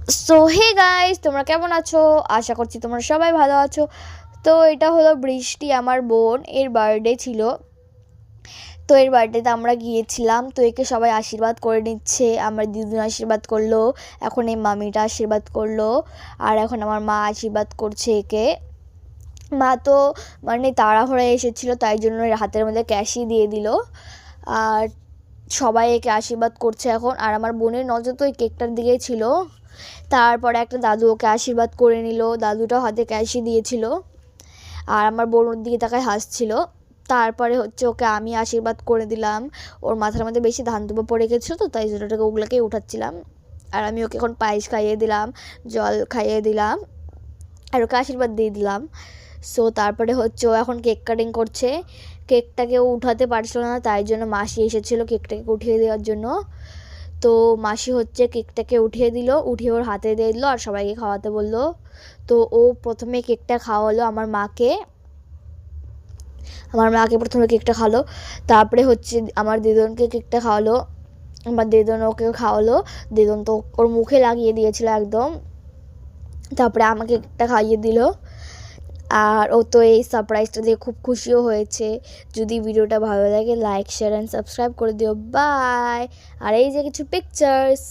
So hey guys, তোমরা কেমন আছো? আশা করছি তোমরা সবাই ভালো আছো। তো এটা হলো বৃষ্টি, আমার বোন, এর বার্থডে ছিল। তো এর বার্থডেতে আমরা গিয়েছিলাম, তো একে সবাই আশীর্বাদ করে নিচ্ছে। আমার দিদুন আশীর্বাদ করলো, এখন এই মামিটা আশীর্বাদ করলো, আর এখন আমার মা আশীর্বাদ করছে একে। মা তো মানে তাড়াহুড়ো এসেছিলো, তাই জন্য হাতের মধ্যে ক্যাশই দিয়ে দিল। আর সবাই একে আশীর্বাদ করছে এখন। আর আমার বোনের নজর তো ওই কেকটার দিকেই ছিল। তারপরে একটা দাদু ওকে আশীর্বাদ করে নিল, দাদুটাও হাতে ক্যাশই দিয়েছিল, আর আমার বোন ওর দিকে তাকায় হাসছিল। তারপরে হচ্ছে ওকে আমি আশীর্বাদ করে দিলাম। ওর মাথার মধ্যে বেশি ধান দুটো পড়ে গেছিলো, তো তাই জন্য ওটাকে ওগুলোকেই উঠাচ্ছিলাম। আর আমি ওকে এখন পায়েস খাইয়ে দিলাম, জল খাইয়ে দিলাম, আর ওকে আশীর্বাদ দিয়ে দিলাম। সো তারপরে হচ্ছে ও এখন কেক কাটিং করছে। কেকটাকে ও উঠাতে পারছিল না, তাই জন্য মাসি এসেছিলো কেকটাকে উঠিয়ে দেওয়ার জন্য। তো মাসি হচ্ছে কেকটাকে উঠিয়ে দিল, উঠিয়ে ওর হাতে দিয়ে দিল আর সবাইকে খাওয়াতে বললো। তো ও প্রথমে কেকটা খাওয়ালো আমার মাকে প্রথমে কেকটা খাওয়ালো। তারপরে হচ্ছে আমার দিদনকে কেকটা খাওয়ালো, আমার দিদন ওকে খাওয়ালো। দিদন তো ওর মুখে লাগিয়ে দিয়েছিল একদম। তারপরে আমাকে কেকটা খাইয়ে দিল। আর ও তো এই সারপ্রাইজটা দিয়ে খুব খুশিও হয়েছে। যদি ভিডিওটা ভালো লাগে, লাইক, শেয়ার অ্যান্ড সাবস্ক্রাইব করে দিও। বাই। আর এই যে কিছু পিকচার্স।